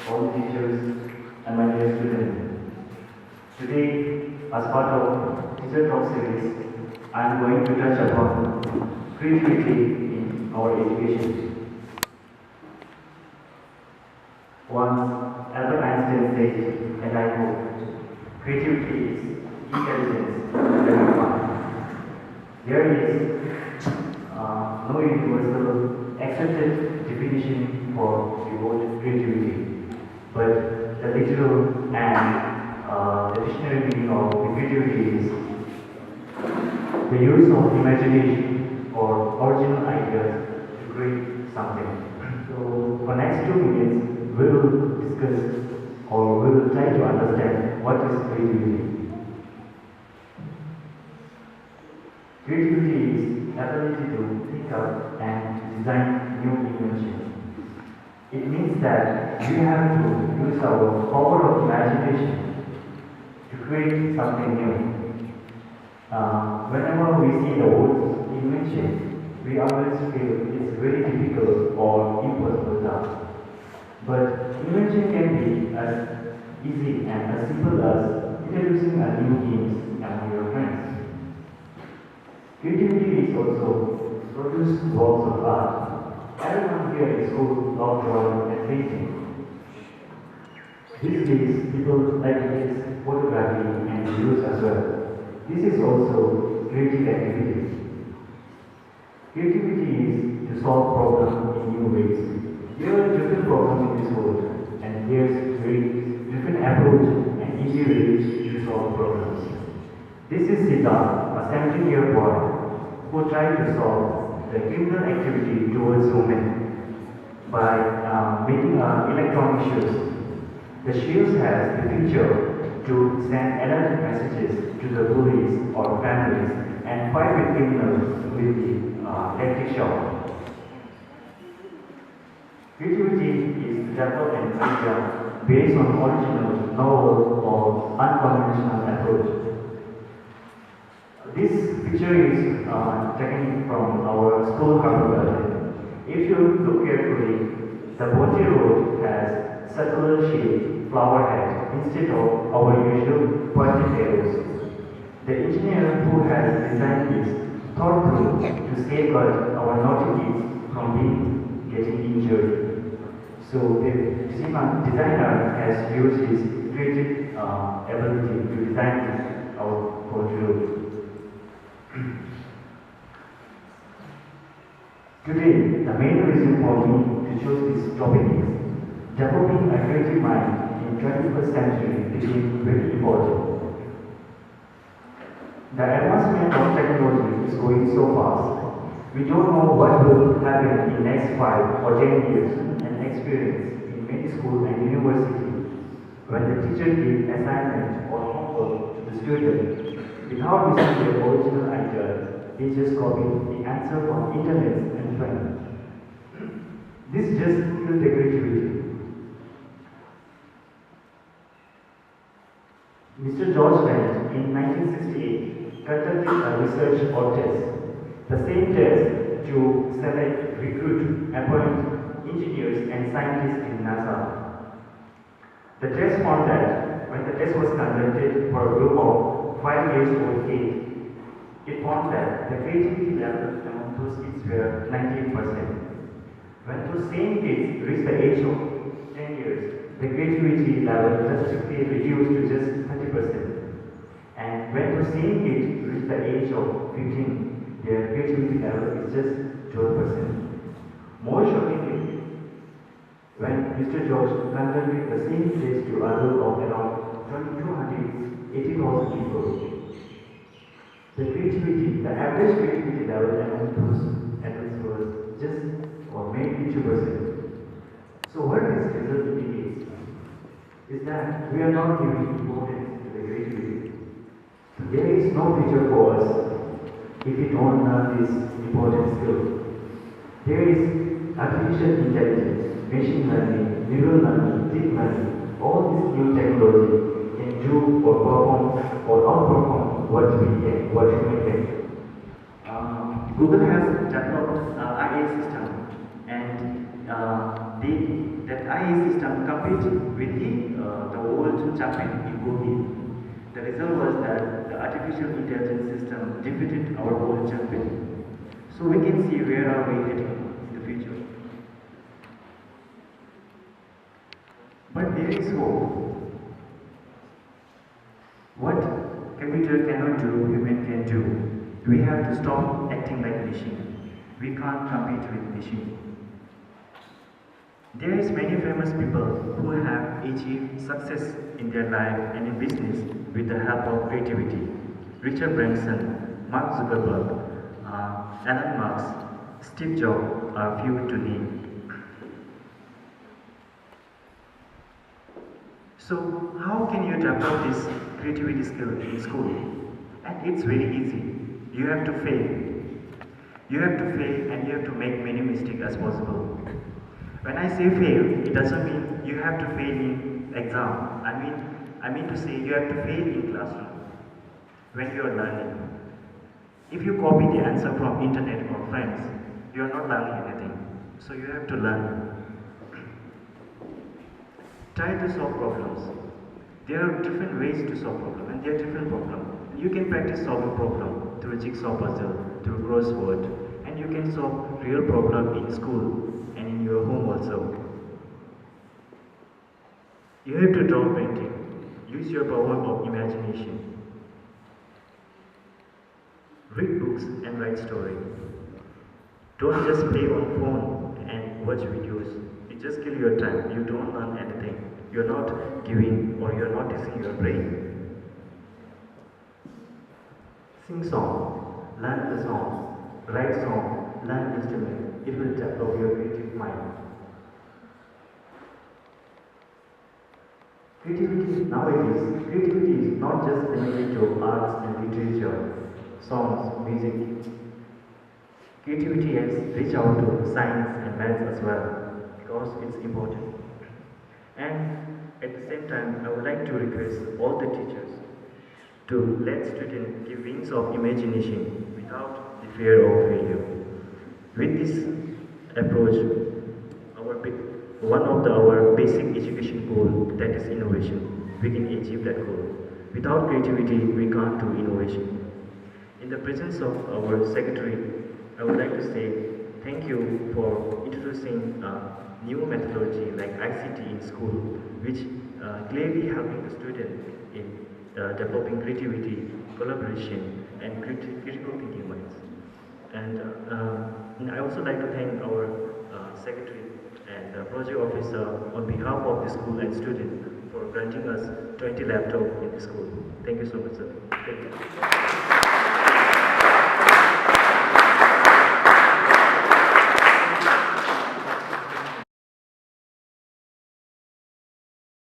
all the teachers, and my dear students. Today, as part of Teacher Talk series, I am going to touch upon creativity in our education. Once Albert Einstein said, and I quote, creativity is intelligence driven mind. There is no universal accepted definition for the word creativity, but the literal and the dictionary meaning of creativity is the use of imagination or original ideas to create something. So for next 2 minutes, we will discuss or we will try to understand what is creativity. Creativity is ability to think up and design new inventions. It means that we have to use our power of imagination to create something new. Whenever we see the word invention, we always feel it's very difficult or impossible task. But invention can be as easy and as simple as introducing a new games among your friends. Creativity is also produce works of art. Everyone here in school love drawing and painting. These days, people like to use photography and videos as well. This is also creative activity. Creativity is to solve problems in new ways. There are different problems in this world, and there's very different approach and easy ways to solve problems. This is Siddharth, a 17-year boy who tried to solve the criminal activity towards women by making electronic shoes. The shoes has the feature to send alert messages to the police or families and fight with criminals with the electric shock. Creativity is to develop an idea based on original, novel, or unconventional approach. This picture is taken from our school harbor garden. If you look carefully, the Bonte Road has circular shaped flower head instead of our usual pointed arrows. The engineer who has designed this thought through to safeguard our naughty kids from getting injured. So the designer has used his creative ability to design our Bonte Road. Today, the main reason for me to choose this topic is developing a creative mind in 21st century became very important. The advancement of technology is going so fast. We don't know what will happen in next 5 or 10 years and experience in many schools and universities when the teacher gives assignment or homework to the student without using their original idea. They just copy the answer from internet and friends. This just kills the creativity. Mr. George Wendt in 1968 conducted a research or test. The same test to select, recruit, appoint engineers and scientists in NASA. The test found that when the test was conducted for a group of 5 years old kids, it found that the creativity level among those kids were 98%. When those same kids reached the age of 10 years, the creativity level drastically reduced to just 30%. And when those same kids reached the age of 15, their creativity level is just 12%. More shockingly, when Mr. George conducted the same test to adults of around 280,000 people, the creativity, the average creativity level among those adults was just or maybe 2%. So what this result indicates is that we are not giving importance to the creativity. There is no future for us if we don't learn this important skill. There is artificial intelligence, machine learning, neural learning, deep learning, all this new technology can do or perform or outperform what human can do. Google has developed an IA system and they that IE system competed with the world champion in Go. The result was that the artificial intelligence system defeated our world champion. So we can see where are we heading in the future. But there is hope. What computer cannot do, human can do. We have to stop acting like machine. We can't compete with machine. There is many famous people who have achieved success in their life and in business with the help of creativity. Richard Branson, Mark Zuckerberg, Elon Musk, Steve Jobs are few to name. So how can you develop this creativity skill in school? And it's very easy. You have to fail. You have to fail and you have to make many mistakes as possible. When I say fail, it doesn't mean you have to fail in exam. I mean to say you have to fail in classroom when you are learning. If you copy the answer from internet or friends, you are not learning anything. So you have to learn. Try to solve problems. There are different ways to solve problems, and there are different problems. You can practice solving problem through jigsaw puzzle, through crossword, and you can solve real problem in school and in your home also. You have to draw painting. Use your power of imagination. Read books and write story. Don't just play on phone and watch videos. You just kill your time. You don't learn anything. You're not giving or you're not using your brain. Sing song. Learn the song. Write song. Learn instrument. It will develop your creative mind. Creativity is not just limited to arts and literature, songs, music. Creativity has reached out to science and maths as well because it's important. And at the same time, I would like to request all the teachers to let students give wings of imagination without the fear of failure. With this approach, one of our basic education goal, that is innovation, we can achieve that goal. Without creativity, we can't do innovation. In the presence of our secretary, I would like to say thank you for introducing new methodology like ICT in school, which clearly helping the student in developing creativity, collaboration, and critical thinking minds. And I also like to thank our secretary and project officer on behalf of the school and student for granting us 20 laptops in the school. Thank you so much, sir. Thank you.